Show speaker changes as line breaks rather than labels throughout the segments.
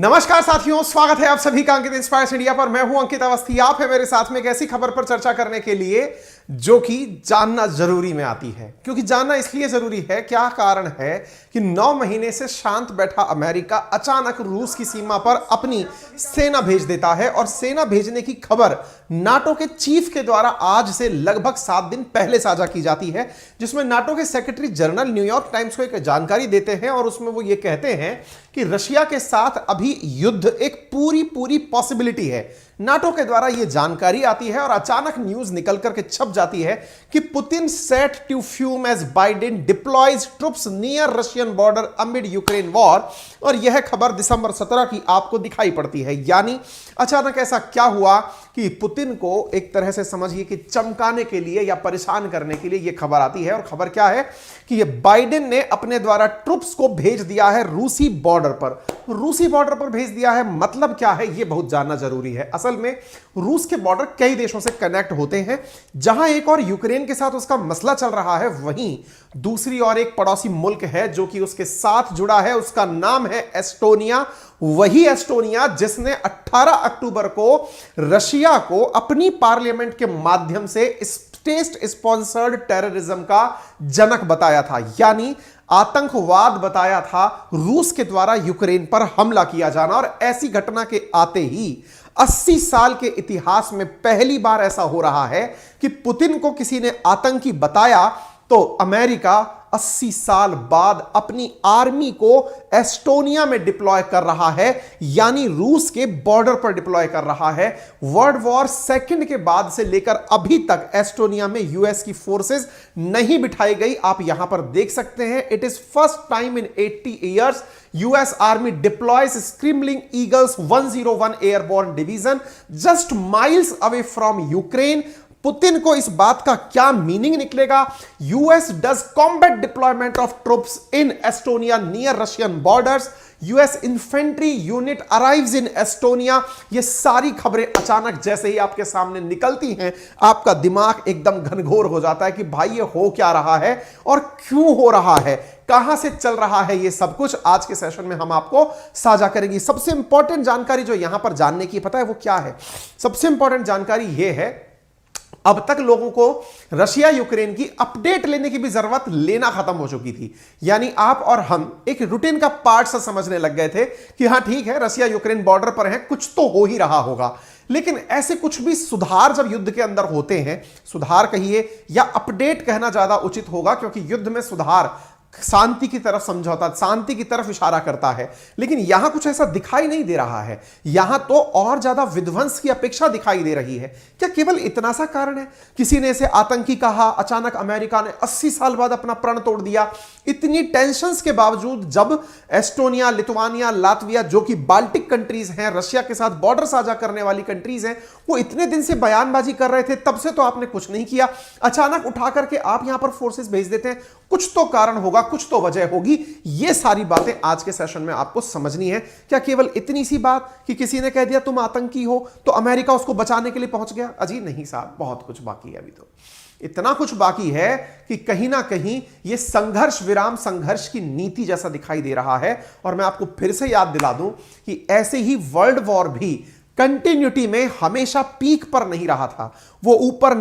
नमस्कार साथियों, स्वागत है आप सभी का अंकित इंस्पायर्स इंडिया पर। मैं हूं अंकित अवस्थी। आप है मेरे साथ में एक ऐसी खबर पर चर्चा करने के लिए जो कि जानना जरूरी में आती है। क्योंकि जानना इसलिए जरूरी है, क्या कारण है कि 9 महीने से शांत बैठा अमेरिका अचानक रूस की सीमा पर अपनी सेना भेज देता है। और सेना भेजने की खबर नाटो के चीफ के द्वारा आज से लगभग 7 दिन पहले साझा की जाती है, जिसमें नाटो के सेक्रेटरी जनरल न्यूयॉर्क टाइम्स को एक जानकारी देते हैं और उसमें वो ये कहते हैं कि रशिया के साथ अभी युद्ध एक पूरी पॉसिबिलिटी है। नाटो के द्वारा यह जानकारी आती है और अचानक न्यूज निकल करके छप जाती है कि Putin set to fume as Biden deploys troops near Russian border amid Ukraine war. और यह खबर दिसंबर 17 की आपको दिखाई पड़ती है। यानी अचानक ऐसा क्या हुआ कि पुतिन को एक तरह से समझिए कि चमकाने के लिए या परेशान करने के लिए यह खबर आती है। और खबर क्या है कि यह बाइडेन ने अपने द्वारा ट्रुप्स को भेज दिया है रूसी बॉर्डर पर। रूसी बॉर्डर पर भेज दिया है, मतलब क्या है यह बहुत जानना जरूरी है। असल में रूस के बॉर्डर कई देशों से कनेक्ट होते हैं। जहां एक और यूक्रेन के साथ उसका मसला चल रहा है, वहीं दूसरी और एक पड़ोसी मुल्क है जो कि उसके साथ जुड़ा है। उसका नाम है एस्टोनिया। वही एस्टोनिया जिसने 18 अक्टूबर को रशिया को अपनी पार्लियामेंट के माध्यम से स्टेट स्पॉन्सर्ड टेररिज्म का जनक बताया था, यानी आतंकवाद बताया था रूस के द्वारा यूक्रेन पर हमला किया जाना। और ऐसी घटना के आते ही 80 साल के इतिहास में पहली बार ऐसा हो रहा है कि पुतिन को किसी ने आतंकी बताया तो अमेरिका 80 साल बाद अपनी आर्मी को एस्टोनिया में डिप्लॉय कर रहा है, यानी रूस के बॉर्डर पर डिप्लॉय कर रहा है। वर्ल्ड वॉर सेकंड के बाद से लेकर अभी तक एस्टोनिया में यूएस की फोर्सेस नहीं बिठाई गई। आप यहां पर देख सकते हैं, it is first time in 80 years US Army deploys Screaming Eagles 101 Airborne Division just miles away from Ukraine। Putin को इस बात का क्या मीनिंग निकलेगा? US does combat deployment of troops in Estonia near Russian borders। US infantry unit arrives in Estonia। ये सारी खबरें अचानक जैसे ही आपके सामने निकलती हैं, आपका दिमाग एकदम घनघोर हो जाता है कि भाई ये हो क्या रहा है और क्यों हो रहा है, कहां से चल रहा है। ये सब कुछ आज के सेशन में हम आपको साझा करेंगे। सबसे इंपॉर्टेंट जानकारी जो यहां पर जानने की, पता है वो क्या है? सबसे इंपॉर्टेंट जानकारी यह है, अब तक लोगों को रशिया यूक्रेन की अपडेट लेने की भी जरूरत लेना खत्म हो चुकी थी। यानी आप और हम एक रूटीन का पार्ट सा समझने लग गए थे कि हां ठीक है, रशिया यूक्रेन बॉर्डर पर है, कुछ तो हो ही रहा होगा। लेकिन ऐसे कुछ भी सुधार जब युद्ध के अंदर होते हैं, सुधार कहिए या अपडेट कहना ज्यादा उचित होगा, क्योंकि युद्ध में सुधार शांति की तरफ समझौता, शांति की तरफ इशारा करता है। लेकिन यहां कुछ ऐसा दिखाई नहीं दे रहा है। यहां तो और ज्यादा विध्वंस की अपेक्षा दिखाई दे रही है। क्या केवल इतना सा कारण है? किसी ने इसे आतंकी कहा, अचानक अमेरिका ने 80 साल बाद अपना प्रण तोड़ दिया। इतनी टेंशंस के बावजूद जब एस्टोनिया, लिथुआनिया, लातविया जो कि बाल्टिक कंट्रीज हैं, रशिया के साथ बॉर्डर साझा करने वाली कंट्रीज हैं, वो इतने दिन से बयानबाजी कर रहे थे, तब से तो आपने कुछ नहीं किया। अचानक उठा करके आप यहां पर फोर्सेस भेज देते हैं। कुछ तो कारण होगा, कुछ तो वजह होगी। ये सारी बातें आज के सेशन में आपको समझनी है। क्या केवल इतनी सी बात कि किसी ने कह दिया तुम आतंकी हो तो अमेरिका उसको बचाने के लिए पहुंच गया? अजी नहीं साहब, बहुत कुछ बाकी है। अभी तो इतना कुछ बाकी है कि कहीं ना कहीं यह संघर्ष विराम संघर्ष की नीति जैसा दिखाई दे रहा है। और मैं आपको फिर से याद दिला दूं कि ऐसे ही वर्ल्ड वॉर भी कंटिन्यूटी में हमेशा पीक पर नहीं रहा था, वो ऊपर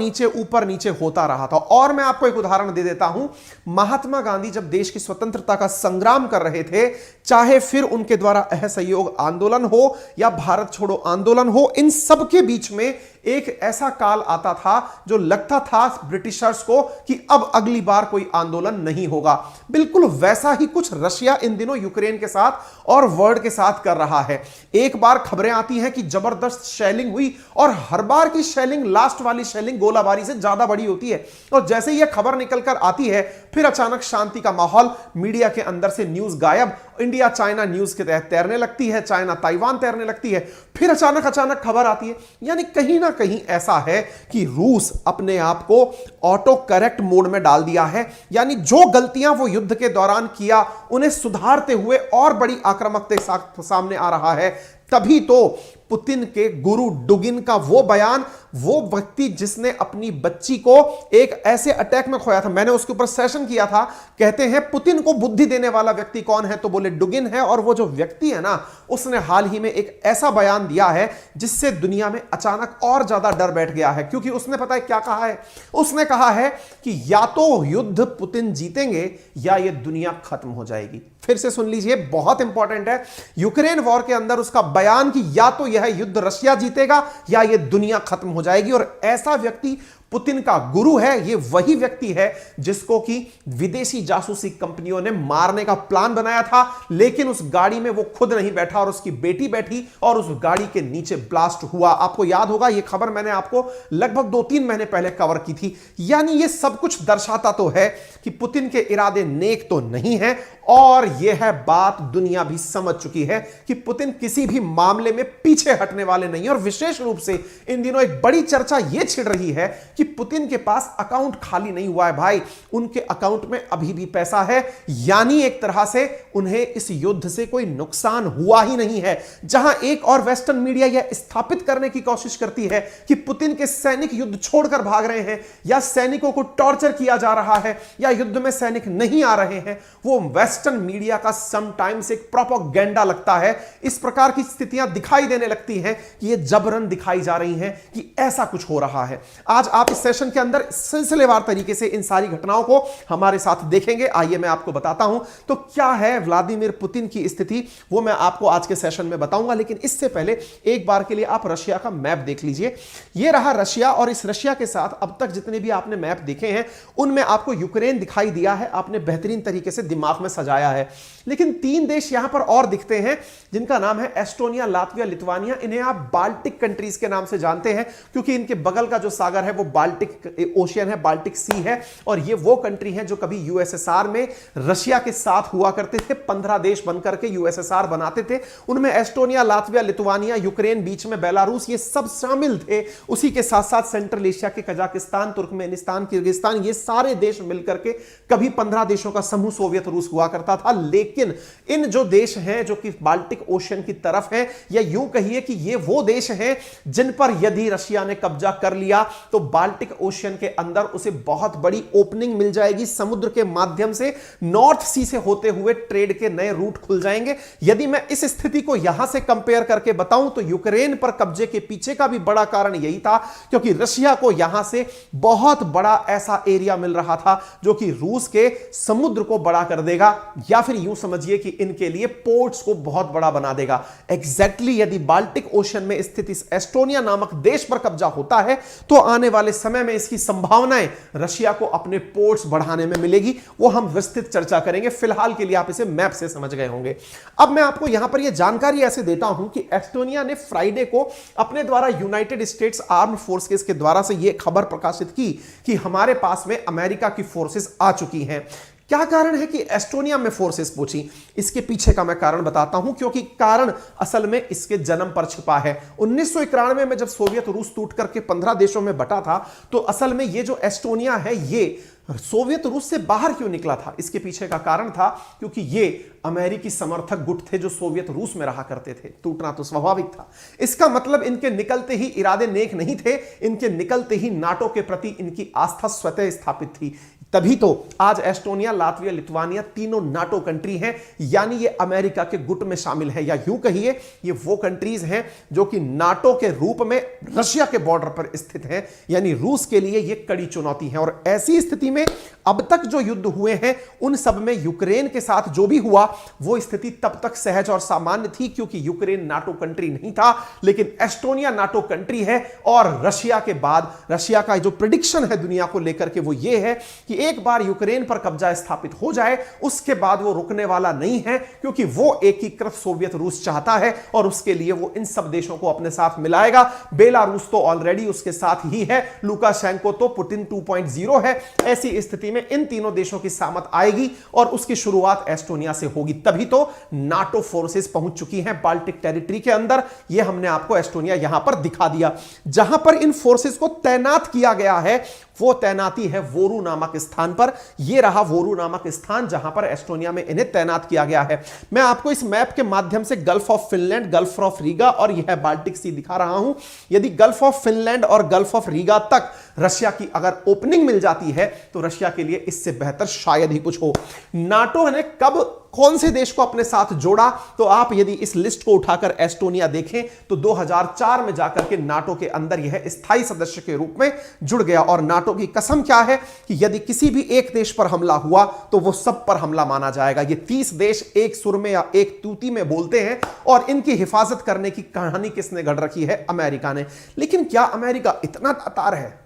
नीचे होता रहा था। और मैं आपको एक उदाहरण दे देता हूं। महात्मा गांधी जब देश की स्वतंत्रता का संग्राम कर रहे थे, चाहे फिर उनके द्वारा असहयोग आंदोलन हो या भारत छोड़ो आंदोलन हो, इन सब के बीच में एक ऐसा काल आता था जो लगता था ब्रिटिशर्स को कि अब अगली बार कोई आंदोलन नहीं होगा। बिल्कुल वैसा ही कुछ रशिया इन दिनों यूक्रेन के साथ और वर्ल्ड के साथ कर रहा है। एक बार खबरें आती हैं कि जबरदस्त शेलिंग हुई और हर बार की शेलिंग, लास्ट वाली शेलिंग गोलाबारी से ज्यादा बड़ी होती है। और जैसे ही यह खबर निकलकर आती है, फिर अचानक शांति का माहौल, मीडिया के अंदर से न्यूज गायब, इंडिया चाइना न्यूज के तहत तैरने लगती है, चाइना ताइवान तैरने लगती है, फिर अचानक खबर आती है। यानी कहीं ना कहीं ऐसा है कि रूस अपने आप को ऑटो करेक्ट मोड में डाल दिया है। यानी जो गलतियां वो युद्ध के दौरान किया, उन्हें सुधारते हुए और बड़ी आक्रामकता के साथ सामने आ रहा है। तभी तो पुतिन के गुरु डुगिन का वो बयान, वो व्यक्ति जिसने अपनी बच्ची को एक ऐसे अटैक में खोया था, मैंने उसके ऊपर सेशन किया था, कहते हैं पुतिन को बुद्धि देने वाला व्यक्ति कौन है, तो बोले डुगिन है। और वो जो व्यक्ति है ना, उसने हाल ही में एक ऐसा बयान दिया है जिससे दुनिया में अचानक और ज्यादा डर बैठ गया है। क्योंकि उसने पता है क्या कहा है, उसने कहा है कि या तो युद्ध पुतिन जीतेंगे या ये दुनिया खत्म हो जाएगी। फिर से सुन लीजिए, बहुत इंपॉर्टेंट है। यूक्रेन वॉर के अंदर उसका बयान कि या तो यह युद्ध रशिया जीतेगा या ये दुनिया खत्म हो जाएगी। और ऐसा व्यक्ति पुतिन का गुरु है। ये वही व्यक्ति है जिसको कि विदेशी जासूसी कंपनियों ने मारने का प्लान बनाया था, लेकिन उस गाड़ी में वो खुद नहीं बैठा और उसकी बेटी बैठी और उस गाड़ी के नीचे ब्लास्ट हुआ। आपको याद होगा, ये खबर मैंने आपको लगभग 2-3 महीने पहले कवर की थी। यानी ये सब कुछ दर्शाता तो है कि पुतिन के इरादे नेक तो नहीं है, और यह है बात दुनिया भी समझ चुकी है कि पुतिन किसी भी मामले में पीछे हटने वाले नहीं। और विशेष रूप से इन दिनों एक बड़ी चर्चा यह छिड़ रही है कि पुतिन के पास अकाउंट खाली नहीं हुआ है भाई, उनके अकाउंट में अभी भी पैसा है। यानी एक तरह से उन्हें इस युद्ध से कोई नुकसान हुआ ही नहीं है। जहां एक और वेस्टर्न मीडिया यह स्थापित करने की कोशिश करती है कि पुतिन के सैनिक युद्ध छोड़कर भाग रहे हैं, या सैनिकों को टॉर्चर किया जा रहा है, या युद्ध में सैनिक नहीं आ रहे हैं, वो वेस्टर्न मीडिया का समटाइम्स एक प्रोपेगेंडा लगता है। इस प्रकार की स्थितियां दिखाई देने लगती हैं कि ये जबरन दिखाई जा रही हैं कि ऐसा कुछ हो रहा है। आज आप इस सेशन के अंदर सिलसिलेवार तरीके से इन सारी घटनाओं को हमारे साथ देखेंगे। आइए मैं आपको बताता हूं तो क्या है व्लादिमीर पुतिन की स्थिति, वो मैं आपको आज के सेशन में बताऊंगा। लेकिन इससे पहले एक बार के लिए आप रशिया का मैप देख लीजिए। ये रहा रशिया, और इस रशिया के साथ अब तक जितने भी आपने मैप देखे हैं उनमें आपको यूक्रेन दिखाई दिया है, आपने बेहतरीन तरीके से दिमाग में सजाया है। लेकिन 3 देश यहां पर और दिखते हैं जिनका नाम है एस्टोनिया, लातविया, लिथुआनिया। इन्हें आप बाल्टिक कंट्रीज के नाम से जानते हैं क्योंकि इनके बगल का जो सागर है वो बाल्टिक ओशियन है, बाल्टिक सी है। और ये वो कंट्री है जो कभी यूएसएसआर में रशिया के साथ हुआ करते थे, 15 देश बनकर के यूएसएसआर बनाते थे। उनमें एस्टोनिया, लातविया, लिथुआनिया, यूक्रेन, बीच में बेलारूस, ये सब शामिल थे। उसी के साथ साथ सेंट्रल एशिया के कजाकिस्तान, तुर्कमेनिस्तान, किर्गिस्तान, ये सारे देश मिलकर के कभी 15 देशों का समूह सोवियत रूस हुआ करता था। लेकिन इन जो देश हैं जो कि बाल्टिक ओशियन की तरफ हैं, या यूं कहिए कि ये वो देश हैं जिन पर यदि रशिया ने कब्जा कर लिया तो बाल्टिक ओशियन के अंदर उसे बहुत बड़ी ओपनिंग मिल जाएगी। समुद्र के माध्यम से नॉर्थ सी से होते हुए ट्रेड के नए रूट खुल जाएंगे। यदि मैं इस स्थिति को यहां से कंपेयर करके बताऊं तो यूक्रेन पर कब्जे के पीछे का भी बड़ा कारण यही था, क्योंकि रशिया को यहां से बहुत बड़ा ऐसा एरिया मिल रहा था जो कि रूस के समुद्र को बड़ा कर देगा, या फिर यूं समझिए कि इनके लिए पोर्ट्स को बहुत बड़ा बना देगा। एग्जैक्टली यदि बाल्टिक ओशन में स्थित इस एस्टोनिया नामक देश पर कब्जा होता है तो आने वाले समय में इसकी संभावनाएं रशिया को अपने पोर्ट्स बढ़ाने में मिलेगी। वो हम विस्तृत चर्चा करेंगे, फिलहाल के लिए आप इसे मैप से समझ गए होंगे। अब मैं आपको यहां पर यह जानकारी ऐसे देता हूं कि एस्टोनिया ने फ्राइडे को अपने द्वारा यूनाइटेड स्टेट्स आर्म्ड फोर्सेस के द्वारा से यह खबर प्रकाशित की कि हमारे पास में अमेरिका की फोर्सेस आ चुकी हैं। क्या कारण है कि एस्टोनिया में फोर्सेस पहुंची, इसके पीछे का मैं कारण बताता हूं, क्योंकि कारण असल में इसके जन्म पर छिपा है। 1991 में जब सोवियत रूस टूट करके 15 देशों में बटा था, तो असल में ये जो एस्टोनिया है ये सोवियत रूस से बाहर क्यों निकला था, इसके पीछे का कारण था क्योंकि ये अमेरिकी समर्थक गुट थे जो सोवियत रूस में रहा करते थे। टूटना तो स्वाभाविक था। इसका मतलब इनके निकलते ही इरादे नेक नहीं थे, इनके निकलते ही नाटो के प्रति इनकी आस्था स्वतः स्थापित थी। तभी तो आज एस्टोनिया, लातविया, लिथुआनिया तीनों नाटो कंट्री हैं, यानी ये अमेरिका के गुट में शामिल है, या यूं कहिए ये वो कंट्रीज हैं जो कि नाटो के रूप में रशिया के बॉर्डर पर स्थित हैं। यानी रूस के लिए ये कड़ी चुनौती है। और ऐसी स्थिति में अब तक जो युद्ध हुए हैं उन सब में यूक्रेन के साथ जो भी हुआ वो स्थिति तब तक सहज और सामान्य थी, क्योंकि यूक्रेन नाटो कंट्री नहीं था। लेकिन एस्टोनिया नाटो कंट्री है, और रशिया के बाद रशिया का जो प्रेडिक्शन है दुनिया को लेकर के वो ये है कि एक बार यूक्रेन पर कब्जा स्थापित हो जाए उसके बाद वो रुकने वाला नहीं है, क्योंकि वो एकीकृत सोवियत रूस चाहता है और उसके लिए वो इन सब देशों को अपने साथ मिलाएगा। बेलारूस तो ऑलरेडी उसके साथ ही है, लुकाशेंको तो पुतिन 2.0 है। ऐसी स्थिति में इन तीनों देशों की सामत आएगी और उसकी शुरुआत एस्टोनिया से होगी। तभी तो नाटो फोर्सेस पहुंच चुकी हैं बाल्टिक टेरिटरी के अंदर। यह हमने आपको एस्टोनिया यहां पर दिखा दिया। जहां पर इन फोर्सेस को तैनात किया गया है वो तैनाती है वोरू नामक स्थान पर। यह रहा वोरू नामक स्थान जहां पर एस्टोनिया में इन्हें तैनात किया गया है। मैं आपको इस मैप के माध्यम से gulf of Finland, gulf of Riga और यह बाल्टिक सी दिखा रहा हूं। यदि गल्फ ऑफ फिनलैंड और गल्फ ऑफ रीगा तक रशिया की अगर ओपनिंग मिल जाती है तो रशिया के लिए इससे बेहतर शायद ही कुछ हो। नाटो ने कब कौन से देश को अपने साथ जोड़ा, तो आप यदि इस लिस्ट को उठाकर एस्टोनिया देखें तो 2004 में जाकर के नाटो के अंदर यह स्थायी सदस्य के रूप में जुड़ गया। और नाटो की कसम क्या है कि यदि किसी भी एक देश पर हमला हुआ तो वो सब पर हमला माना जाएगा। ये 30 देश एक सुर में या एक तूती में बोलते हैं और इनकी हिफाजत करने की कहानी किसने गढ़ रखी है? अमेरिका ने। लेकिन क्या अमेरिका इतना तातार है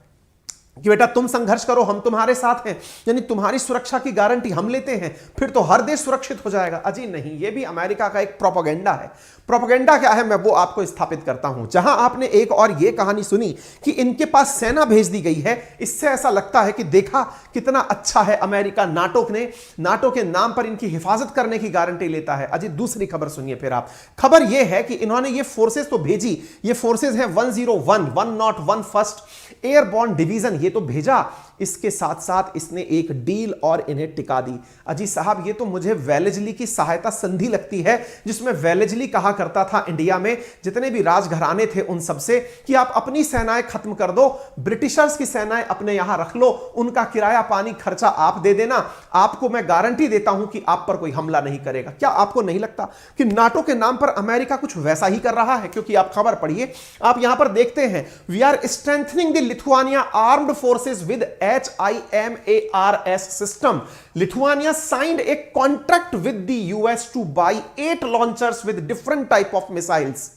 कि बेटा तुम संघर्ष करो, हम तुम्हारे साथ हैं, यानी तुम्हारी सुरक्षा की गारंटी हम लेते हैं, फिर तो हर देश सुरक्षित हो जाएगा? अजी नहीं, यह भी अमेरिका का एक प्रोपेगेंडा है। प्रोपेगेंडा क्या है, मैं वो आपको स्थापित करता हूं। जहां आपने एक और ये कहानी सुनी कि इनके पास सेना भेज दी गई है, इससे ऐसा लगता है कि देखा कितना अच्छा है अमेरिका, नाटो के नाम पर इनकी हिफाजत करने की गारंटी लेता है। अजी दूसरी खबर सुनिए फिर आप। खबर यह है कि इन्होंने ये फोर्सेस तो भेजी, ये फोर्सेस है 101 फर्स्ट एयरबॉर्न डिवीजन, ये तो भेजा, इसके साथ साथ इसने एक डील और इन्हें टिका दी। अजी साहब ये तो मुझे वेलेजली की सहायता संधि लगती है, जिसमें वेलेजली कहा करता था इंडिया में जितने भी राजघराने थे उन सबसे कि आप अपनी सेनाएं खत्म कर दो, ब्रिटिशर्स की सेनाएं अपने यहां रख लो, उनका किराया पानी खर्चा आप दे देना, आपको मैं गारंटी देता हूं कि आप पर कोई हमला नहीं करेगा। क्या आपको नहीं लगता कि नाटो के नाम पर अमेरिका कुछ वैसा ही कर रहा है? क्योंकि आप खबर पढ़िए, आप यहां पर देखते हैं, we are strengthening the Lithuania armed forces with HIMARS system. Lithuania signed a contract with the US to buy 8 launchers with different type of missiles.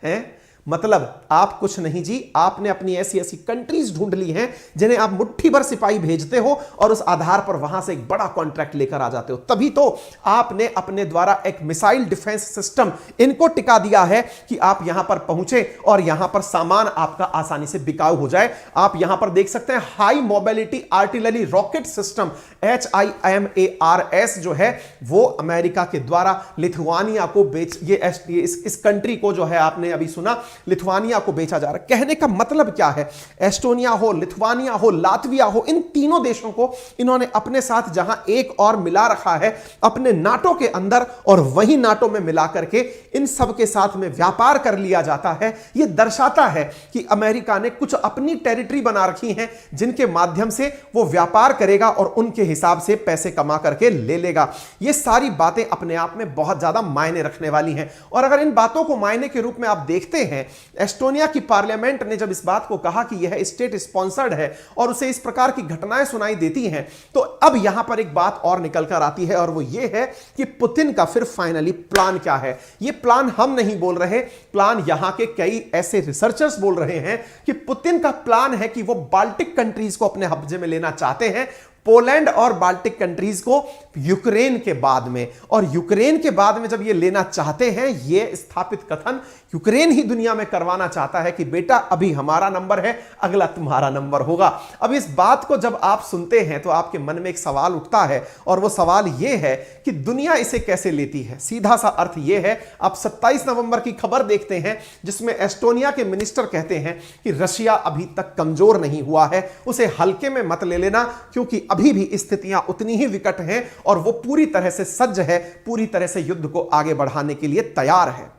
हैं? मतलब आप कुछ नहीं जी, आपने अपनी ऐसी ऐसी कंट्रीज ढूंढ ली हैं जिन्हें आप मुट्ठी भर सिपाही भेजते हो और उस आधार पर वहां से एक बड़ा कॉन्ट्रैक्ट लेकर आ जाते हो। तभी तो आपने अपने द्वारा एक मिसाइल डिफेंस सिस्टम इनको टिका दिया है कि आप यहां पर पहुंचे और यहां पर सामान आपका आसानी से बिकाऊ हो जाए। आप यहां पर देख सकते हैं high mobility artillery rocket system HIMARS जो है वो अमेरिका के द्वारा लिथुआनिया को बेच, इस कंट्री को जो है आपने अभी सुना, लिथुआनिया को बेचा जा रहा है। कहने का मतलब क्या है, एस्टोनिया हो, लिथुआनिया हो, लातविया हो, इन तीनों देशों को इन्होंने अपने साथ जहां एक और मिला रखा है अपने नाटो के अंदर, और वही नाटो में मिला करके इन सब के साथ में व्यापार कर लिया जाता है। यह दर्शाता है कि अमेरिका ने कुछ अपनी टेरिटरी बना रखी हैं जिनके माध्यम से वो व्यापार करेगा और उनके हिसाब से पैसे कमा करके ले लेगा। ये सारी बातें अपने आप में बहुत ज्यादा मायने रखने वाली हैं। और अगर इन बातों को मायने के रूप में आप देखते हैं, एस्टोनिया की पार्लियामेंट ने जब इस बात को कहा कि यह स्टेट स्पॉन्सर्ड है और उसे इस प्रकार की घटनाएं सुनाई देती हैं, तो अब यहां पर एक बात और निकल कर आती है और वो ये है कि पुतिन का फिर फाइनली प्लान क्या है। ये प्लान हम नहीं बोल रहे, प्लान यहां के कई ऐसे रिसर्चर्स बोल रहे हैं कि पुतिन का प्लान है कि वो बाल्टिक कंट्रीज को अपने कब्जे में लेना चाहते हैं, पोलैंड और बाल्टिक कंट्रीज को यूक्रेन के बाद में, और यूक्रेन के बाद में जब ये लेना चाहते हैं, ये स्थापित कथन यूक्रेन ही दुनिया में करवाना चाहता है कि बेटा अभी हमारा नंबर है, अगला तुम्हारा नंबर होगा। अब इस बात को जब आप सुनते हैं तो आपके मन में एक सवाल उठता है और वो सवाल ये है कि दुनिया इसे कैसे लेती है। सीधा सा अर्थ ये है, आप 27 नवंबर की खबर देखते हैं जिसमें एस्टोनिया के मिनिस्टर कहते हैं कि रशिया अभी तक कमजोर नहीं हुआ है, उसे हल्के में मत ले लेना, क्योंकि अभी भी स्थितियां उतनी ही विकट हैं और वो पूरी तरह से सज्ज है, पूरी तरह से युद्ध को आगे बढ़ाने के लिए तैयार है।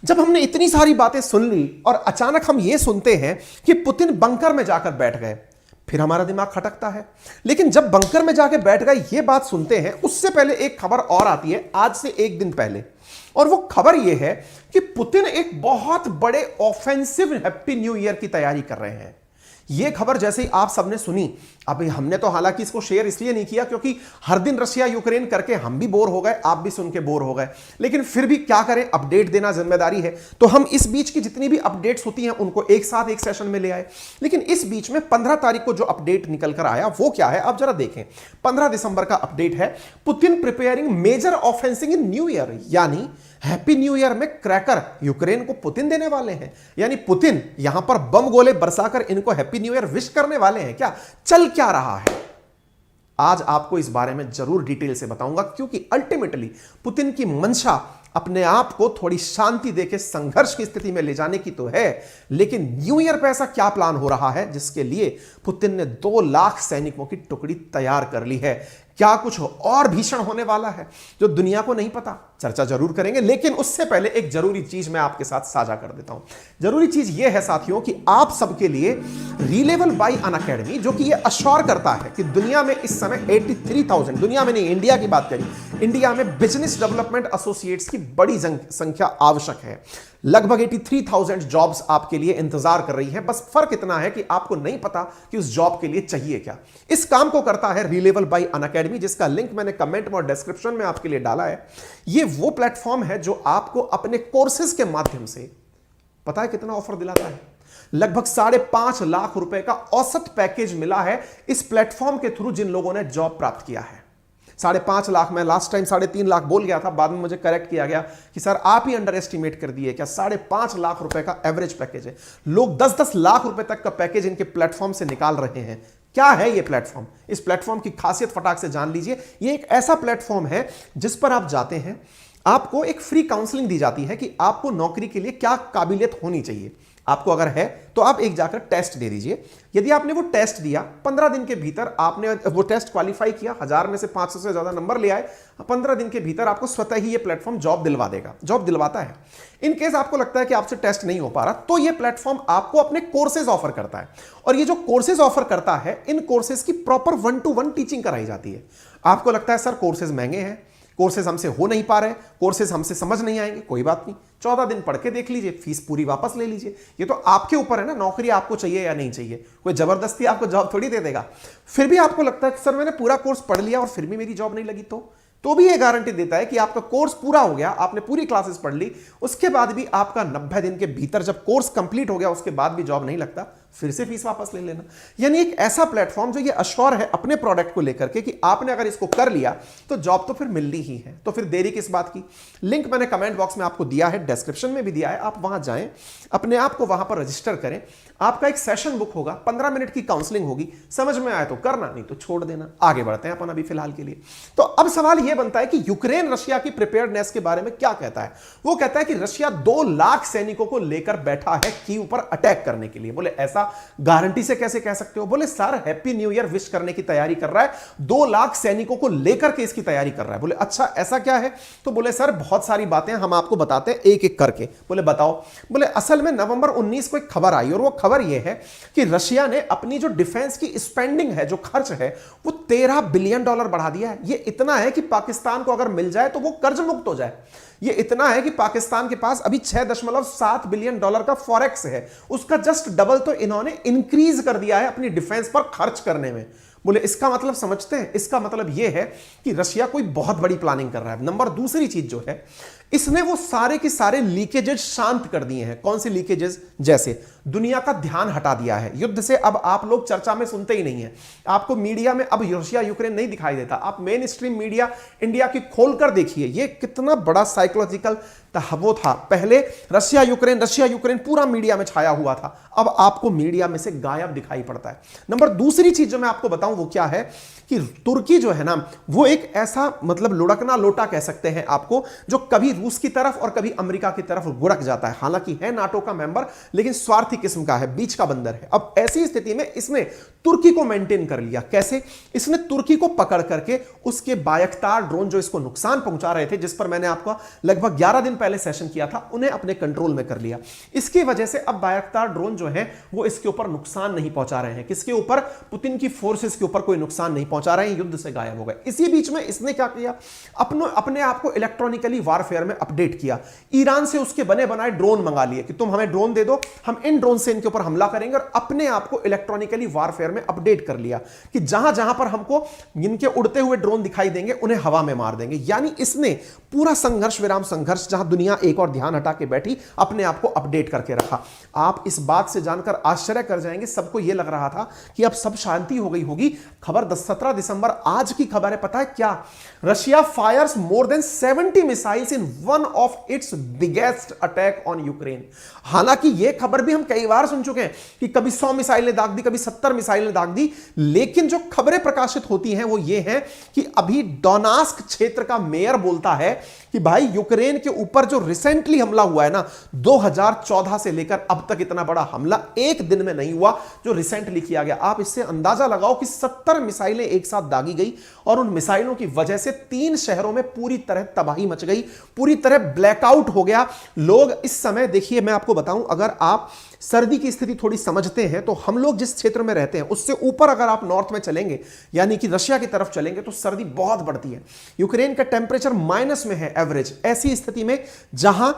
जब हमने इतनी सारी बातें सुन ली और अचानक हम ये सुनते हैं कि पुतिन बंकर में जाकर बैठ गए, फिर हमारा दिमाग खटकता है। लेकिन जब बंकर में जाकर बैठ गए ये बात सुनते हैं, उससे पहले एक खबर और आती है आज से एक दिन पहले, और वो खबर ये है कि पुतिन एक बहुत बड़े ऑफेंसिव हैप्पी न्यू ईयर की तैयारी कर रहे हैं। ये खबर जैसे ही आप सबने सुनी, अभी हमने तो हालांकि इसको शेयर इसलिए नहीं किया क्योंकि हर दिन रशिया यूक्रेन करके हम भी बोर हो गए, आप भी सुन के बोर हो गए, लेकिन फिर भी क्या करें, अपडेट देना जिम्मेदारी है। तो हम इस बीच की जितनी भी अपडेट्स होती हैं उनको एक साथ एक सेशन में ले आए। लेकिन इस बीच में 15 तारीख को जो अपडेट निकल कर आया वो क्या है, आप जरा देखें। 15 दिसंबर का अपडेट है, पुतिन प्रिपेयरिंग मेजर ऑफेंसिव इन न्यू ईयर, यानी हैप्पी न्यू ईयर में क्रैकर यूक्रेन को पुतिन देने वाले हैं, यानी पुतिन यहां पर बम गोले बरसाकर इनको हैप्पी न्यू ईयर विश करने वाले हैं। क्या चल क्या रहा है, आज आपको इस बारे में जरूर डिटेल से बताऊंगा, क्योंकि अल्टीमेटली पुतिन की मंशा अपने आप को थोड़ी शांति देके संघर्ष की स्थिति में ले जाने की तो है, लेकिन न्यू ईयर पे ऐसा क्या प्लान हो रहा है जिसके लिए पुतिन ने 2 लाख सैनिकों की टुकड़ी तैयार कर ली है? क्या कुछ और भीषण होने वाला है जो दुनिया को नहीं पता? चर्चा जरूर करेंगे, लेकिन उससे पहले एक जरूरी चीज मैं आपके साथ साझा कर देता हूं। जरूरी चीज यह है साथियों कि आप सबके लिए रीलेवल बाय अनअकैडमी, जो कि यह अश्योर करता है कि दुनिया में इस समय 83,000, दुनिया में नहीं इंडिया की बात करें, इंडिया में बिजनेस डेवलपमेंट एसोसिएट्स की बड़ी संख्या आवश्यक है। लगभग 83,000 जॉब्स आपके लिए इंतजार कर रही है। बस फर्क इतना है कि आपको नहीं पता कि उस जॉब के लिए चाहिए क्या। इस काम को करता है रीलेवल बाय अनअकैडमी, जिसका लिंक मैंने कमेंट में और डिस्क्रिप्शन में आपके लिए डाला है। ये वो प्लेटफॉर्म है जो आपको अपने कोर्सेज के माध्यम से, पता है कितना ऑफर दिलाता है? लगभग 5.5 लाख रुपए का औसत पैकेज मिला है इस प्लेटफॉर्म के थ्रू जिन लोगों ने जॉब प्राप्त किया है। 5.5 लाख, मैं लास्ट टाइम 3.5 लाख बोल गया था, बाद में मुझे करेक्ट किया गया कि सर आप ही अंडर एस्टिमेट कर दिए क्या। 5.5 लाख रुपए का एवरेज पैकेज है। लोग 10-10 लाख रुपए तक का पैकेज इनके प्लेटफॉर्म से निकाल रहे हैं। क्या है ये प्लेटफॉर्म? इस प्लेटफॉर्म की खासियत फटाक से जान लीजिए। ये एक ऐसा प्लेटफॉर्म है जिस पर आप जाते हैं, आपको एक फ्री काउंसलिंग दी जाती है कि आपको नौकरी के लिए क्या काबिलियत होनी चाहिए। आपको अगर है तो आप एक जाकर टेस्ट दे दीजिए। यदि आपने वो टेस्ट दिया, 15 दिन के भीतर आपने वो टेस्ट क्वालिफाई किया, 1000 में से 500 से ज्यादा नंबर ले आए, 15 दिन के भीतर आपको स्वतः ही ये प्लेटफॉर्म जॉब दिलवा देगा, जॉब दिलवाता है। इन केस आपको लगता है कि आपसे टेस्ट नहीं हो पा रहा, तो ये प्लेटफॉर्म आपको अपने कोर्सेज ऑफर करता है। और ये जो कोर्सेज ऑफर करता है, इन कोर्सेज की प्रॉपर 1-to-1 टीचिंग कराई जाती है। आपको लगता है सर कोर्सेज महंगे हैं, कोर्सेज हमसे हो नहीं पा रहे, कोर्सेज हमसे समझ नहीं आएंगे, कोई बात नहीं, 14 दिन पढ़ के देख लीजिए, फीस पूरी वापस ले लीजिए। ये तो आपके ऊपर है ना, नौकरी आपको चाहिए या नहीं चाहिए। कोई जबरदस्ती आपको जॉब थोड़ी दे देगा। फिर भी आपको लगता है कि सर मैंने पूरा कोर्स पढ़ लिया और फिर भी मेरी जॉब नहीं लगी, तो भी ये गारंटी देता है कि आपका कोर्स पूरा हो गया, आपने पूरी क्लासेस पढ़ ली, उसके बाद भी आपका 90 दिन के भीतर जब कोर्स कंप्लीट हो गया, उसके बाद भी जॉब नहीं लगता, फिर से फीस वापस ले लेना। यानी एक ऐसा प्लेटफॉर्म जो ये अश्योर है अपने प्रोडक्ट को लेकर के कि आपने अगर इसको कर लिया तो जॉब तो फिर मिलनी ही है। तो फिर देरी किस बात की? लिंक मैंने कमेंट बॉक्स में आपको दिया है, डिस्क्रिप्शन में भी दिया है, आप वहां जाएं, अपने आप को वहां पर रजिस्टर करें। आपका एक सेशन बुक होगा, 15 मिनट की काउंसलिंग होगी, समझ में आए तो करना, नहीं तो छोड़ देना। आगे बढ़ते हैं अपन अभी फिलहाल के लिए। तो अब सवाल यह बनता है कि यूक्रेन रशिया की प्रिपेयर्डनेस के बारे में क्या कहता है। वो कहता है कि रशिया 2 लाख सैनिकों को लेकर बैठा है कीव पर अटैक करने के लिए। बोले ऐसा गारंटी से कैसे कह सकते हो? बोले sir happy new year wish करने की तैयारी कर रहा है, 2 लाख सैनिकों को लेकर के इसकी तैयारी कर रहा है। बोले अच्छा ऐसा क्या है? तो बोले सर बहुत सारी बातें हम आपको बताते हैं एक एक करके। बोले बताओ। बोले असल में नवंबर 19 को एक खबर आई और वो खबर ये है कि रशिया ने अपनी जो डिफेंस की स्पेंडिंग है, जो खर्च है, वो $13 बिलियन बढ़ा दिया है। ये इतना है कि पाकिस्तान को अगर मिल जाए तो वो कर्ज मुक्त हो जाए। ये इतना है कि पाकिस्तान के पास अभी $6.7 बिलियन का फॉरेक्स है, उसका जस्ट डबल तो इन्होंने इंक्रीज कर दिया है अपनी डिफेंस पर खर्च करने में। बोले इसका मतलब समझते हैं? इसका मतलब यह है कि रशिया कोई बहुत बड़ी प्लानिंग कर रहा है। नंबर दूसरी चीज जो है, इसने वो सारे के सारे लीकेजेस शांत कर दिए हैं। कौन से लीकेजेस? जैसे दुनिया का ध्यान हटा दिया है युद्ध से। अब आप लोग चर्चा में सुनते ही नहीं है, आपको मीडिया में अब रशिया यूक्रेन नहीं दिखाई देता। आप मेन स्ट्रीम मीडिया इंडिया की खोलकर देखिए, ये कितना बड़ा साइकोलॉजिकल वो था। पहले रशिया यूक्रेन पूरा मीडिया में छाया हुआ था, अब आपको मीडिया में से गायब दिखाई पड़ता है। नंबर दूसरी चीज जो मैं आपको बताऊं वो क्या है कि तुर्की जो है ना, वो एक ऐसा मतलब लुढ़कना लोटा कह सकते हैं आपको, जो कभी रूस की तरफ और कभी अमेरिका की तरफ गुड़क जाता है। हालांकि है नाटो का मेंबर, लेकिन स्वार्थी किस्म का है, बीच का बंदर है। अब ऐसी स्थिति में इसने तुर्की को मेंटेन कर लिया। कैसे? इसने तुर्की को पकड़ करके उसके बायकतार ड्रोन जो इसको नुकसान पहुंचा रहे थे, जिस पर मैंने आपको लगभग 11 दिन पहले सेशन किया था, उन्हें अपने कंट्रोल में कर लिया। इसकी वजह से अब बायकतार ड्रोन जो है वो इसके ऊपर नुकसान नहीं पहुंचा रहे हैं। किसके ऊपर? पुतिन की फोर्सेस के ऊपर कोई नुकसान नहीं पहुंचा रहे हैं, युद्ध से गायब हो गए। इसी बीच में इसने क्या किया? अपने आप को इलेक्ट्रॉनिकली वारफेयर में अपडेट किया। ईरान से उसके बने बनाए ड्रोन मंगा लिए कि तुम हमें ड्रोन दे दो, हम इन ड्रोन से इनके ऊपर हमला करेंगे, और अपने आप को इलेक्ट्रॉनिकली वारफेयर में अपडेट कर लिया कि जहां जहां पर हमको इनके उड़ते हुए ड्रोन दिखाई देंगे उन्हें हवा में मार देंगे। यानी इसने पूरा संघर्ष विराम संघर्ष, जहां दुनिया एक और ध्यान हटा के बैठी, अपने आप को अपडेट करके रखा। आप इस बात से जानकर आश्चर्य कर जाएंगे, सबको यह लग रहा था कि अब सब शांति हो गई होगी। खबर 17 दिसंबर आज की खबर है, पता है क्या? Russia fires more than 70 missiles in one of its biggest attack on Ukraine. हालांकि यह खबर भी हम कई बार सुन चुके हैं कि कभी 100 मिसाइलें दाग दी, कभी 70 मिसाइलें दाग दी, लेकिन जो खबरें प्रकाशित होती हैं वो ये है कि अभी डोनास्क क्षेत्र का मेयर बोलता है कि भाई यूक्रेन के ऊपर जो रिसेंटली हमला हुआ है ना, 2014 से लेकर अब तक इतना बड़ा हमला एक दिन में नहीं हुआ जो रिसेंटली किया गया। आप इससे अंदाजा लगाओ कि 70 मिसाइलें एक साथ दागी गई और उन मिसाइलों की वजह से 3 शहरों में पूरी तरह तबाही मच गई, पूरी तरह ब्लैकआउट हो गया। लोग इस समय, देखिए मैं आपको बताऊं, अगर आप सर्दी की स्थिति थोड़ी समझते हैं तो हम लोग जिस क्षेत्र में रहते हैं उससे ऊपर अगर आप नॉर्थ में चलेंगे, यानी कि रशिया की तरफ चलेंगे, तो सर्दी बहुत बढ़ती है। यूक्रेन का टेम्परेचर माइनस में है एवरेज। ऐसी स्थिति में जहां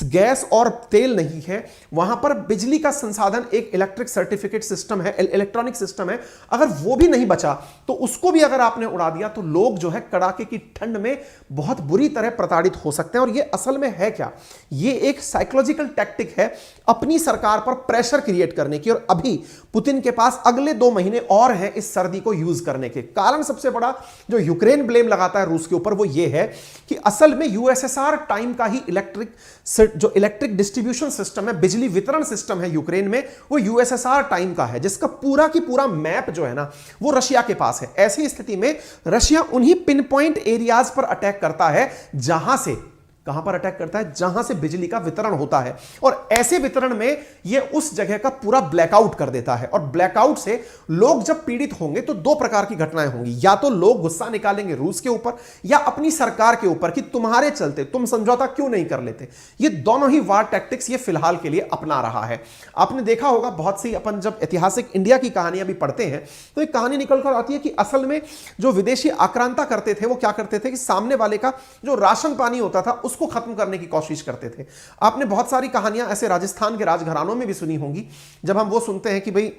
गैस और तेल नहीं है, वहां पर बिजली का संसाधन एक इलेक्ट्रिक सर्टिफिकेट सिस्टम है, इलेक्ट्रॉनिक सिस्टम है, अगर वो भी नहीं बचा तो उसको भी अगर आपने उड़ा दिया तो लोग जो है कड़ाके की ठंड में बहुत बुरी तरह प्रताड़ित हो सकते हैं। और ये असल में है क्या? ये एक साइकोलॉजिकल टैक्टिक है अपनी सरकार पर प्रेशर क्रिएट करने की, और अभी पुतिन के पास अगले 2 महीने और हैं इस सर्दी को यूज करने के। कारण सबसे बड़ा जो यूक्रेन ब्लेम लगाता है रूस के ऊपर वो ये है कि असल में यूएसएसआर टाइम का ही इलेक्ट्रिक डिस्ट्रीब्यूशन सिस्टम है, बिजली वितरण सिस्टम है यूक्रेन में, वो यूएसएसआर टाइम का है, जिसका पूरा की पूरा मैप जो है ना वो रशिया के पास है। ऐसी स्थिति में रशिया उन्हीं पिन पॉइंट एरियाज पर अटैक करता है जहां से, कहां पर अटैक करता है? जहां से बिजली का वितरण होता है, और ऐसे वितरण में यह उस जगह का पूरा ब्लैकआउट कर देता है। और ब्लैकआउट से लोग जब पीड़ित होंगे तो 2 प्रकार की घटनाएं होंगी, या तो लोग गुस्सा निकालेंगे रूस के ऊपर या अपनी सरकार के ऊपर कि तुम्हारे चलते तुम समझौता क्यों नहीं कर लेते। ये दोनों ही वार टैक्टिक्स ये फिलहाल के लिए अपना रहा है। आपने देखा होगा बहुत सी, अपन जब ऐतिहासिक इंडिया की कहानियां भी पढ़ते हैं तो एक कहानी निकलकर आती है कि असल में जो विदेशी आक्रांता करते थे वो क्या करते थे कि सामने वाले का जो राशन पानी होता था उसको खत्म करने की कोशिश करते थे। आपने बहुत सारी कहानियां ऐसे राजस्थान के राजघरानों में भी सुनी होंगी, जब हम वो सुनते हैं कि भाई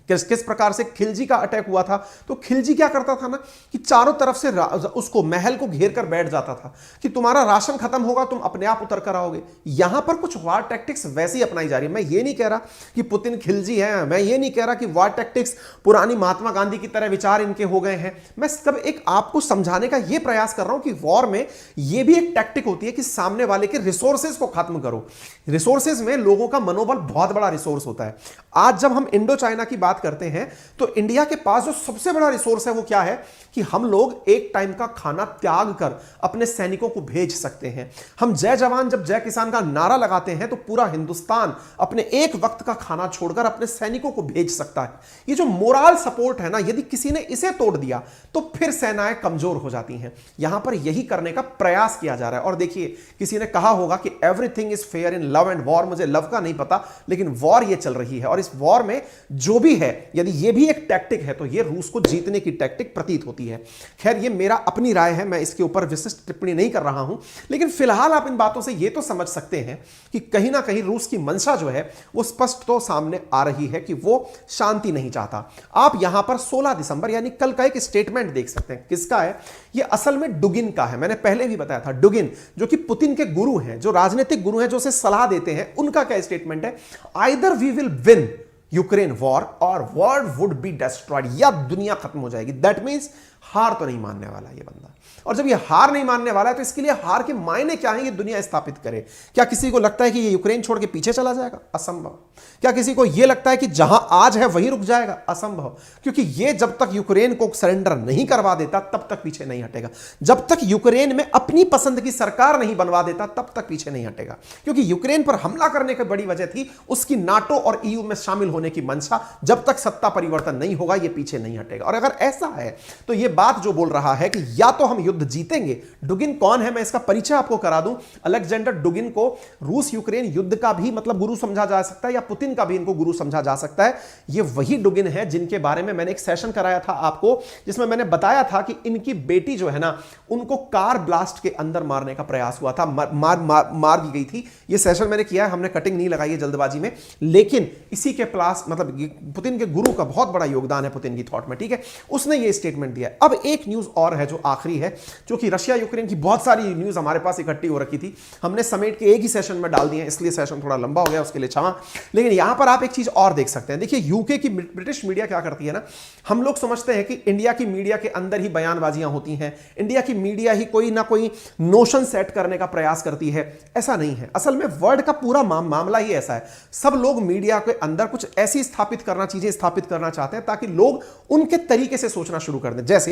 किस किस प्रकार से खिलजी का अटैक हुआ था, तो खिलजी क्या करता था ना कि चारों तरफ से उसको महल को घेर कर बैठ जाता था कि तुम्हारा राशन खत्म होगा, तुम अपने आप उतर कर आओगे। यहां पर कुछ वार टैक्टिक्स वैसी अपनाई जा रही है। मैं ये नहीं कह रहा कि पुतिन खिलजी है, मैं ये नहीं कह रहा कि वार टैक्टिक्स पुरानी महात्मा गांधी की तरह विचार इनके हो गए हैं। मैं सब एक आपको समझाने का यह प्रयास कर रहा हूं कि वॉर में यह भी एक टैक्टिक होती है कि सामने वाले के रिसोर्सेज को खत्म करो। रिसोर्सेज में लोगों का मनोबल बहुत बड़ा रिसोर्स होता है। आज जब हम इंडो चाइना की बात करते हैं तो इंडिया के पास जो सबसे बड़ा रिसोर्स है वो क्या है कि हम लोग एक टाइम का खाना त्याग कर अपने सैनिकों को भेज सकते हैं। हम जय जवान जब जय किसान का नारा लगाते हैं तो पूरा हिंदुस्तान अपने एक वक्त का खाना छोड़कर अपने सैनिकों को भेज सकता है। ये जो मोरल सपोर्ट है ना, यदि किसी ने इसे तोड़ दिया तो फिर सेनाएं कमजोर हो जाती हैं। यहां पर यही करने का प्रयास किया जा रहा है। और देखिए, किसी ने कहा होगा कि everything is fair in love and war. मुझे लव का नहीं पता, लेकिन वॉर ये चल रही है, और इस वॉर में जो भी है, यदि ये भी एक टैक्टिक है तो ये रूस को जीतने की टैक्टिक प्रतीत होती है। खैर, ये मेरा अपनी राय है, मैं इसके ऊपर विशिष्ट टिप्पणी नहीं कर रहा हूं, लेकिन फिलहाल आप इन बातों से ये तो समझ सकते हैं कि कहीं ना कहीं रूस की मंशा जो है वो स्पष्ट तो सामने आ रही है कि वो शांति नहीं चाहता। आप यहां पर 16 दिसंबर यानी कल का एक स्टेटमेंट देख सकते हैं। किसका है? ये असल में डुगिन का है। मैंने पहले भी बताया था, डुगिन जो कि पुतिन के गुरु हैं, जो राजनीतिक गुरु हैं, जो उसे सलाह देते हैं, उनका क्या स्टेटमेंट है? Either we will win Ukraine war और वर्ल्ड वुड बी डिस्ट्रॉयड, या दुनिया खत्म हो जाएगी। दैट मीन्स हार तो नहीं मानने वाला ये बंदा। और जब ये हार नहीं मानने वाला है तो इसके लिए हार के मायने क्या है ये दुनिया स्थापित करे। क्या किसी को लगता है कि ये यूक्रेन छोड़ के पीछे चला जाएगा? असंभव। क्या किसी को यह लगता है कि जहां आज है वहीं रुक जाएगा? असंभव। क्योंकि ये जब तक यूक्रेन को सरेंडर नहीं करवा देता तब तक पीछे नहीं हटेगा। जब तक यूक्रेन में अपनी पसंद की सरकार नहीं बनवा देता तब तक पीछे नहीं हटेगा। क्योंकि यूक्रेन पर हमला करने की बड़ी वजह थी उसकी नाटो और ईयू में शामिल होने की मंशा। जब तक सत्ता परिवर्तन नहीं होगा ये पीछे नहीं हटेगा। और अगर ऐसा है तो ये बात जो बोल रहा है कि या तो हम युद्ध जीतेंगे। डुगिन कौन है, मैं इसका परिचय आपको करा दूं। अलेक्जेंडर डुगिन को रूस यूक्रेन युद्ध का भी मतलब गुरु समझा जा सकता है, या पुतिन का भी इनको गुरु समझा जा सकता है। ये वही डुगिन है जिनके बारे में मैंने एक सेशन कराया था आपको, जिसमें मैंने बताया था कि इनकी बेटी जो है ना, उनको कार ब्लास्ट के अंदर मारने का प्रयास हुआ था, मार दी गई थी। ये सेशन मैंने किया है, हमने कटिंग नहीं लगाई है जल्दबाजी में, लेकिन इसी के प्लास मतलब पुतिन के गुरु का बहुत बड़ा योगदान है पुतिन की थॉट में। ठीक है, उसने ये स्टेटमेंट दिया। अब एक न्यूज और है जो आखिरी है, जो कि रशिया यूक्रेन की बहुत सारी न्यूज हमारे पास इकट्ठी हो रखी थी, हमने समेट के एक ही सेशन में डाल दिए, इसलिए सेशन थोड़ा लंबा हो गया, उसके लिए क्षमा। लेकिन यहां पर आप एक चीज और देख सकते हैं। देखिए यूके की ब्रिटिश मीडिया क्या करती है ना, हम लोग समझते हैं कि इंडिया की मीडिया के अंदर ही बयानबाजियां होती हैं, इंडिया की मीडिया ही कोई ना कोई नोशन सेट करने का प्रयास करती है। ऐसा नहीं है, असल में वर्ल्ड का पूरा मामला ही ऐसा है। सब लोग मीडिया के अंदर कुछ ऐसी चीजें स्थापित करना चाहते हैं ताकि लोग उनके तरीके से सोचना शुरू कर दें। जैसे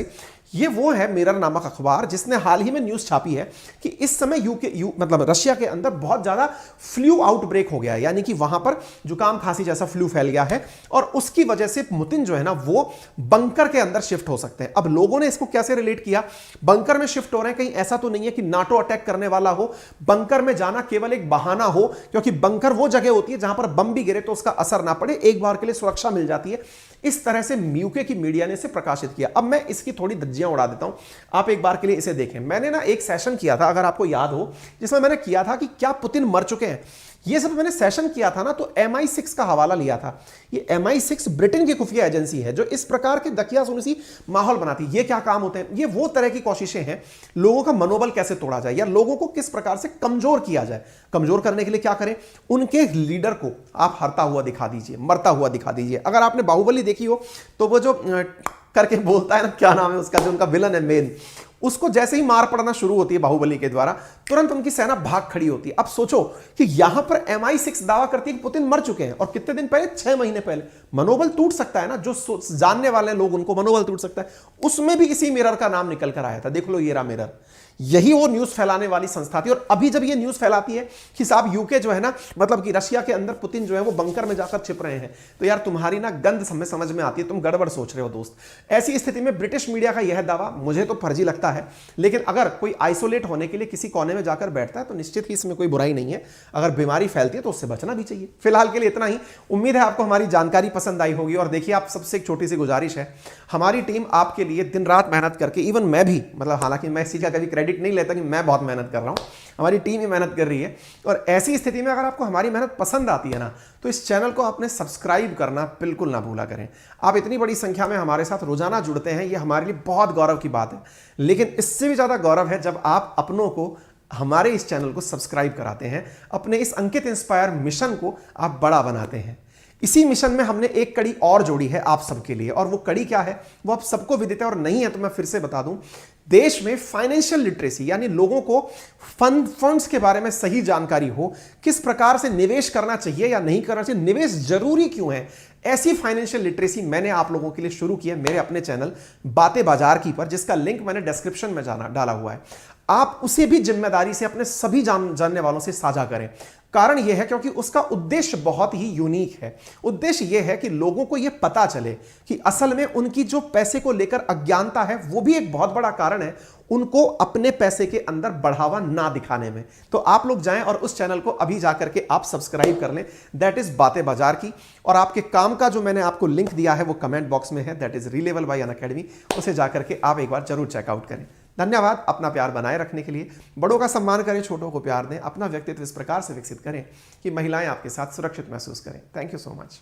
ये वो है मिरर नामक अखबार, जिसने हाल ही में न्यूज छापी है कि इस समय मतलब रशिया के अंदर बहुत ज्यादा फ्लू आउटब्रेक हो गया है, यानी कि वहां पर जुकाम खांसी जैसा फ्लू फैल गया है और उसकी वजह से पुतिन जो है ना वो बंकर के अंदर शिफ्ट हो सकते हैं। अब लोगों ने इसको कैसे रिलेट किया, बंकर में शिफ्ट हो रहे हैं, कहीं ऐसा तो नहीं है कि नाटो अटैक करने वाला हो, बंकर में जाना केवल एक बहाना हो, क्योंकि बंकर वो जगह होती है जहां पर बम भी गिरे तो उसका असर ना पड़े, एक बार के लिए सुरक्षा मिल जाती है। इस तरह से यूके की मीडिया ने इसे प्रकाशित किया। अब मैं इसकी थोड़ी धज्जियां उड़ा देता हूं, आप एक बार के लिए इसे देखें। मैंने ना एक सेशन किया था, अगर आपको याद हो, जिसमें मैंने किया था कि क्या पुतिन मर चुके हैं। ये सब मैंने सेशन किया था ना, तो MI6 का हवाला लिया था। ये MI6 ब्रिटेन की खुफिया एजेंसी है जो इस प्रकार के दकिया सुनी माहौल बनाती है। ये क्या काम होते हैं, ये वो तरह की कोशिशें हैं, लोगों का मनोबल कैसे तोड़ा जाए या लोगों को किस प्रकार से कमजोर किया जाए। कमजोर करने के लिए क्या करें, उनके लीडर को आप हरता हुआ दिखा दीजिए, मरता हुआ दिखा दीजिए। अगर आपने बाहुबली देखी हो तो वो जो करके बोलता है ना, क्या नाम है उसका, जो उनका विलन है मेन, उसको जैसे ही मार पड़ना शुरू होती है बाहुबली के द्वारा, तुरंत उनकी सेना भाग खड़ी होती है। अब सोचो कि यहां पर MI6 दावा करती है कि पुतिन मर चुके हैं, और कितने दिन पहले, 6 महीने पहले। मनोबल टूट सकता है ना, जो जानने वाले लोग उनको मनोबल टूट सकता है। उसमें भी इसी मिरर का नाम निकल कर आया था, देख लो ये रहा मिरर, यही वो न्यूज फैलाने वाली संस्था थी। और अभी जब ये न्यूज फैलाती है कि साहब यूके जो है ना, मतलब कि रशिया के अंदर पुतिन जो है वो बंकर में जाकर छिप रहे हैं, तो यार तुम्हारी ना गंद समझ में आती है, तुम गड़बड़ सोच रहे हो दोस्त। ऐसी स्थिति में ब्रिटिश मीडिया का यह दावा मुझे तो फर्जी लगता है, लेकिन अगर कोई आइसोलेट होने के लिए किसी कोने में जाकर बैठता है तो निश्चित ही इसमें कोई बुराई नहीं है। अगर बीमारी फैलती है तो उससे बचना भी चाहिए। फिलहाल के लिए इतना ही। उम्मीद है आपको हमारी जानकारी पसंद आई होगी। और देखिए, आप सबसे एक छोटी सी गुजारिश है, हमारी टीम आपके लिए दिन रात मेहनत करके, इवन मैं भी, मतलब हालांकि मैं इसी का कभी क्रेडिट नहीं लेता कि मैं बहुत मेहनत कर रहा हूं, हमारी टीम ही मेहनत कर रही है। और ऐसी स्थिति में अगर आपको हमारी मेहनत पसंद आती है ना, तो इस चैनल को आपने सब्सक्राइब करना बिल्कुल ना भूला करें। आप इतनी बड़ी संख्या में हमारे साथ रोजाना जुड़ते हैं, ये हमारे लिए बहुत गौरव की बात है। लेकिन इससे भी ज्यादा गौरव है जब आप अपनों को हमारे इस चैनल को सब्सक्राइब कराते हैं, अपने इस अंकित इंस्पायर मिशन को आप बड़ा बनाते हैं। इसी मिशन में हमने एक कड़ी और जोड़ी है आप सबके लिए, और वो कड़ी क्या है वो आप सबको विदित है, और नहीं है तो मैं फिर से बता दूं। देश में फाइनेंशियल लिटरेसी, यानी लोगों को फंड्स के बारे में सही जानकारी हो, किस प्रकार से निवेश करना चाहिए या नहीं करना चाहिए, निवेश जरूरी क्यों है, ऐसी फाइनेंशियल लिटरेसी मैंने आप लोगों के लिए शुरू की है मेरे अपने चैनल बातें बाजार की पर, जिसका लिंक मैंने डिस्क्रिप्शन में डाला हुआ है। आप उसे भी जिम्मेदारी से अपने सभी जानने वालों से साझा करें। कारण यह है क्योंकि उसका उद्देश्य बहुत ही यूनिक है। उद्देश्य यह है कि लोगों को यह पता चले कि असल में उनकी जो पैसे को लेकर अज्ञानता है, वो भी एक बहुत बड़ा कारण है उनको अपने पैसे के अंदर बढ़ावा ना दिखाने में। तो आप लोग जाएं और उस चैनल को अभी जाकर के आप सब्सक्राइब कर लें, दैट इज बातें बाजार की। और आपके काम का जो मैंने आपको लिंक दिया है वो कमेंट बॉक्स में है, that is Relevel bye Unacademy. उसे जाकर के आप एक बार जरूर चेकआउट करें। धन्यवाद अपना प्यार बनाए रखने के लिए। बड़ों का सम्मान करें, छोटों को प्यार दें, अपना व्यक्तित्व इस प्रकार से विकसित करें कि महिलाएं आपके साथ सुरक्षित महसूस करें। Thank you so much.